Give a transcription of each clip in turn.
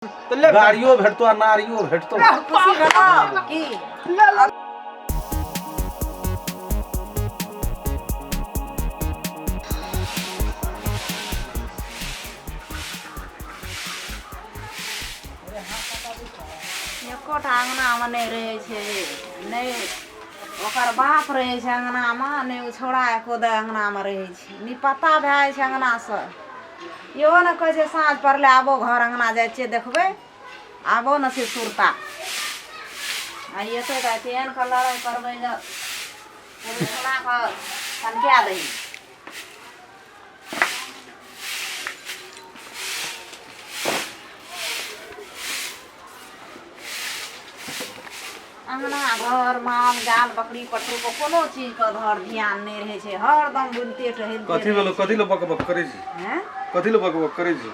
गाड़ियों भेटतो आ नारियों भेटतो खुशी भेटो की एकोटा अंगना में नहीं रहे छे नहीं ओकर बाप रहे छे अंगना में नहीं उ छोड़ा एको दे अंगना में रहे छे नी पता भए छे अंगना से इहो न कहे छे साँझ पड़ले आबो घर अंगना जाय छे देखबे आबो न से सुरता आ ये तो कहते हैं का लड़ाई करबे ज छोड़ा का सनकिया दही अंगना घर माल जाल बकरी पटरू को कोनो चीज का घर ध्यान नहीं रहे छे हरदम बुनते रहे कथी लो बकबक करे छी हैं कथी लो बकबक करे छी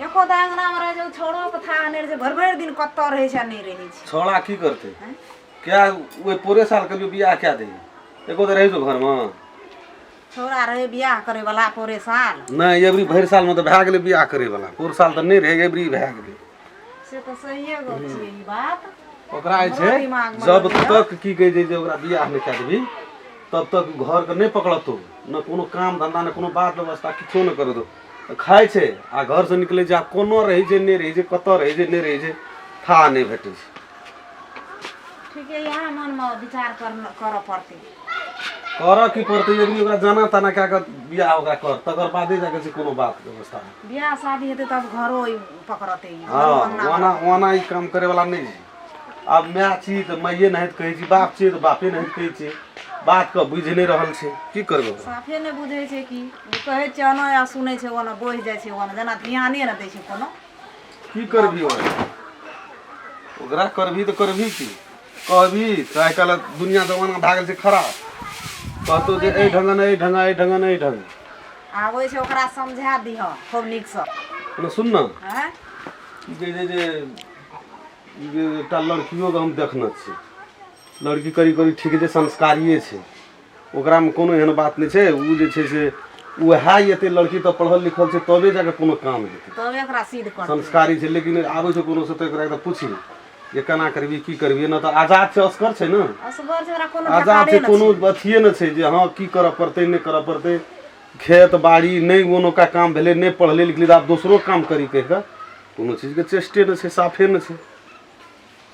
एको दा अंगना में रहे जो छोड़ो के था नहीं रहे भर भर दिन कत्तो रहे छे नहीं रहे छे छोड़ा की करते क्या वो पूरे साल के लिए बियाह क्या दे एको तो रही जो घर में छोड़ा रहे बियाह करे वाला पूरे साल नहीं एवरी भर साल में तो भाग गेले बियाह करे वाला पूरे साल तो नहीं रहे एवरी भाग गेले से तो सही है गो छी ई बात ओकरा छै जब तक की कहे जे ओकरा बियाह नहीं कर देबी तब तक घर के नहीं पकड़तो न कोनो काम धंधा न कोनो बात व्यवस्था किछो न कर दो खाए छे आ घर से निकले जा कोनो रही जे नहीं रही जे कत रही जे नहीं रही जे था नहीं भेटे ठीक है यहाँ मन में विचार कर पड़ते कर की पड़ते यदि ओकरा जाना ताना क्या कर बियाह ओकरा कर तकर बादे जाके से कोनो बात व्यवस्था बियाह शादी हेते तब घरो पकड़ते हां वाना वाना ई काम करे वाला नहीं अब मैं छी तो मैं नहीं कहे छी बाप छी तो बापे नहीं कहे छी बात का बुझ नहीं रहल छे की करबो साफे नहीं बुझे छे की कहे छ न या सुने छे ओना बोझ जाय छे ओना जना ध्याने न दै छे कोनो की करबी ओकरा करबी तो करबी की कहबी तो आइ काल दुनिया जमाना भागल छे खराब कहतो जे ए ढंग नहीं ढंग ए ढंग नहीं ढंग आबै छे ओकरा समझा दिह खूब नीक से न सुन न हैं जे एकटा लड़कियों के हम देखना छे लड़की करी करी ठीक जे संस्कारिये छे ओकरा में कोनो एहन बात नहीं छे उ जे छे से उहा एते लड़की तो पढ़ल लिखल छे तबे जाके कोनो काम हेते तबे एकरा सिद्ध कर संस्कारी छे लेकिन आबै छे कोनो से तो एकरा एकदम पूछी जे केना करबी की करबी न तो आजाद छे अस्कर छे न असगर छे ओकरा कोनो आजाद छे कोनो अथिये न छे जे हां की करब पड़ते नहीं करब पड़ते खेत बाड़ी नहीं कोनो का काम भेले नहीं पढ़ले लिखले आप दूसरो काम करी कह कोनो चीज के चेष्टे न छे साफे न छे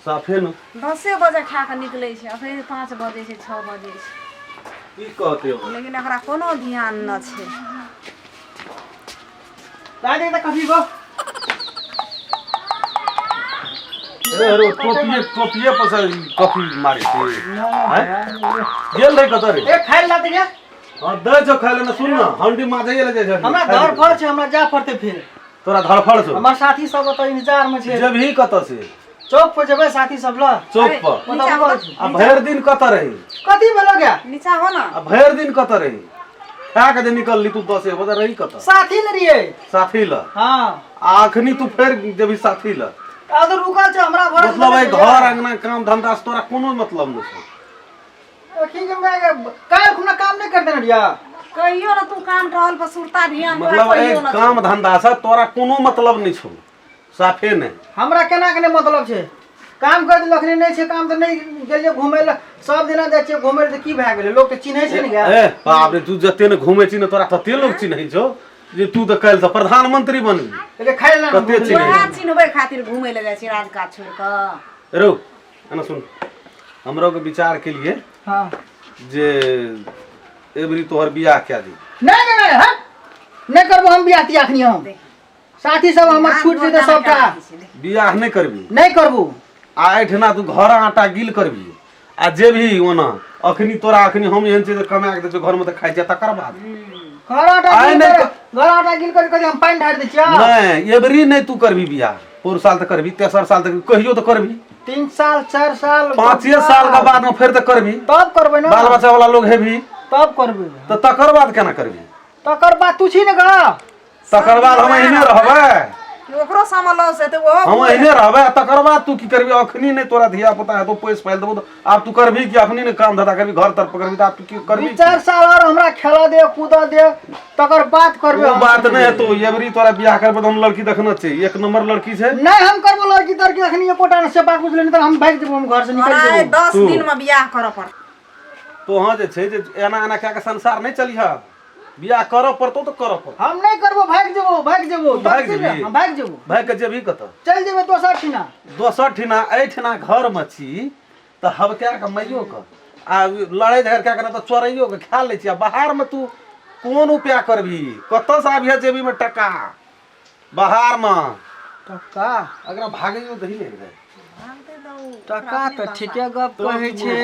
साफे न 10 बजे खा के निकले छे अखन 5 बजे छे 6 बजे छे की कहते हो लेकिन एकरा कोनो ध्यान न छे दादी त कथी गो अरे टोपिए पर से कॉफी मारे छे हैं गेल रे कतरे ए खाइ लाते के हां दे जो खाले न सुन न हंडी माजे ले जाय हमरा घर पर छै हमरा जा पड़ते फिर तोरा धड़फड़ छौ हमर साथी सब त इंतजार में छै जब ही कत से चौक पर जेबै साथी सब ल चौक पर नीचा आ भर दिन कत रही कथी भेलो गया नीचा हो ना आ भर दिन कत रही खा के जे निकलली तू 10 बजे रही कत साथी न रिए साथी ल हां आखनी तू फेर जब साथी ल आ तो रुकल छै हमरा घर मतलब है घर अंगना काम धंधा से तोरा कोनो मतलब नहीं छौ ठीक है मैं काल खुना काम नहीं करते न रिया कहियो ना तू काम टहल पर सुरता ध्यान मतलब एक काम धंधा से तोरा कोनो मतलब नहीं छौ साफे नहीं हमरा केना के मतलब छै काम कर लखनी नहीं छै काम त नहीं गेलिए घुमै ल सब दिना जाय छै घुमै त की भए गेलै लोग त चिन्है छै न गे ए बाप रे तू जते न घूमे छी न तोरा तते लोग चिन्है छौ जे तू त काल से प्रधानमंत्री बनबी ले खाइ ला कते चिन्है ओहा चिन्हबै खातिर घुमै ले जाय छी राजकाज छोड़ के रो एना सुन हमरो के विचार के लिए हां जे एबरी तोहर बियाह क्या दी नहीं नहीं हां नहीं करबो हम बियाह ती अखनी हम साथी सब हमर छूट जेते सबटा बियाह नहीं करबी नहीं करबू आ एठना तू घर आटा गिल करबी आ जे भी ओना अखनी तोरा अखनी हम एहन चीज कमा के दे घर में त खाइ जा तकर बाद घर आटा गिल कर हम पानी ढार दे छिया नहीं एबरी नहीं तू करबी बियाह पूरा साल तक करबी तेसर साल तक कहियो तो करबी 3 साल 4 साल 5 साल के बाद में फिर तो करबी तब करबे ना बाल बच्चा वाला लोग है भी तब करबे तो तकर बाद केना करबी तकर बाद तू छी न गा तकर बाद हम एहने रहबे ओकरो समलो से तो वो हम एने रहबे तकर बाद तू की करबी अखनी नहीं तोरा धिया पुता है तो पैस पाइल देबो तो अब तू करबी कि अखनी ने काम धंधा करबी घर तर पकड़बी तो अब तू की करबी 4 साल और हमरा खेला दे कूदा दे तकर बात करबे वो बात नहीं है तो एवरी तोरा बियाह करबे तो हम लड़की देखना चाहिए 1 नंबर लड़की छै नहीं हम करबो लड़की तर के अखनी एकोटा से बात पूछ लेनी त हम भाग जेबो हम घर से निकल अरे जेबो 10 दिन में बियाह करऽ पड़ तो हां जे छै जे एना एना क्या के संसार नहीं चली है बियाह करऽ पड़तो तो करऽ पड़ हम नहीं करबो भाग जेबो भाग जेबी? हम भाग जेबो भाई के जेबी कत चल जेबे दोसर ठिना दोसर ठिना एठिना घर में छी तो हबक्या के मैयो के आ लड़ाई झगड़ क्या करना तो चोरैयो के खा ले छी आ बाहर में तू कोन उपाय करबी कत से आबिया जेबी में टका बाहर में टका अगर भागैयो दही ले रे टका त ठीके गप कहै छै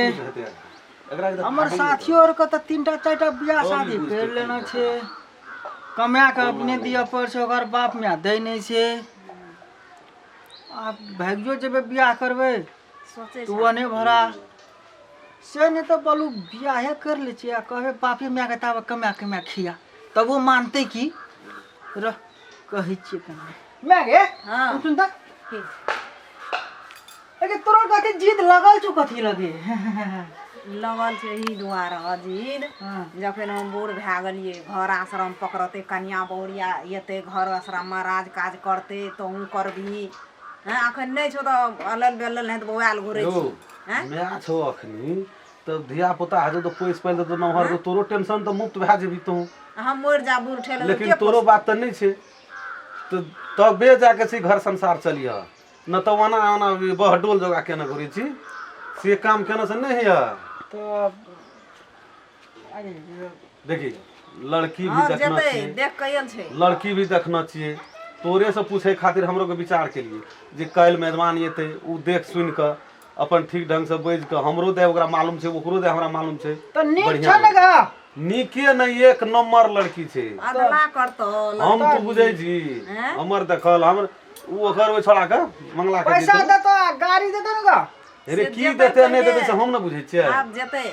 एकरा हमर साथियो और के त 3टा 4टा बियाह शादी कर लेना छै कमा के अपने दिया पर छै ओकर बाप में दै नहीं छै आप भागियो जेबे बियाह करबे सोचे तू ने भरा से नहीं तो बोलू बियाहे कर ले छिया कहबे बापे में के ताब कमा खिया तब वो मानते की रह कहै छिए कने मैं गे हां सुन त अरे तोरा कथि जीत लगल छु कथि लगे लगल छै ही दुआर अजीद जखन हम बूढ़ भए गेलिए घर आश्रम पकड़ते कन्या बहुरिया एते घर आश्रम में राज काज करते तो हूँ करबी हैं अखन नहीं छो तो अलल बेलल नहीं तो बौआल घुरे छी हैं मैं छो अखनी तो धिया पुता है तो पैस पाइल तो नहर तो तोरो टेंशन तो मुक्त भए जेबी तू हम मर जा बूढ़ ठेल लेकिन तोरो बात तो नहीं छै तो तबे जाके से घर संसार चलिए न तो वना वना बहडोल जगह केना करै छी से काम केना से नहीं है तो देखी लड़की भी हां देखना जते चाहिए देख कइल छै लड़की भी देखना चाहिए तोरे से पूछे खातिर हमरो के विचार के लिए जे काल मेहमान एते उ देख सुन के अपन ठीक ढंग से बैज के हमरो दे ओकरा मालूम छै ओकरो दे हमरा मालूम छै तो नीक बढ़िया छ लगा नीके नहीं 1 नंबर लड़की छै अदला करतो हम तो बुझै छी हैं? हमर देखल हमर उ ओकर ओ छोड़ा के मंगला के पैसा दे तो गाड़ी दे दे गा अरे से की जेतै देते नहीं पहिले। देते से हम न बुझै छियै आप जते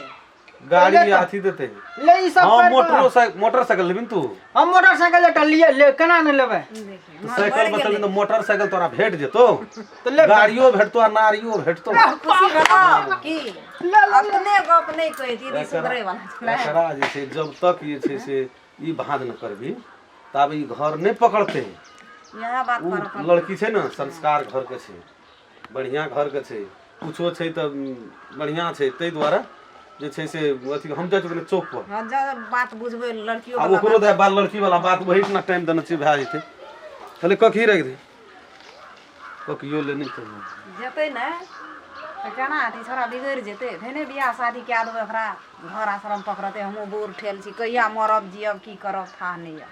गाड़ी हाथी देते ले ई सब हम कर मोटरसाइकिल लेबिन तू हम मोटरसाइकिल लेटा लिए ले केना न लेबे देखिए तो साइकिल बचल तो मोटरसाइकिल तोरा भेट जेतो तो ले गाड़ियो भेटतो आ नारियो भेटतो खुशी भेलो की ले अपने गप नहीं कहै दीदी सुधरे वाला छलै एकरा जे छै जब तक ये छै से ई भान न करबी तब ई घर नहीं पकड़ते यह बात उ कर लड़की छै न संस्कार घर के छै बढ़िया घर के छै कुछो छै त बढ़िया छै तै द्वारा जे छै से अथी हम जाइ छी चौक पर हां जा बात बुझबे लड़कियों आ वाला ओकरो दे बाल लड़की वाला बात वही इतना टाइम देना चाहिए भए जेतै खाली कखी रख दे कखियो ले नहीं चाहिए जेते ने त केना अथी छोरा बिगड़ जेते धेने बियाह शादी कए देबै ओकरा घर आश्रम पकड़ते हमहूँ बूढ़ ठेल छी कहिया मरब जियब की करब था नहीं है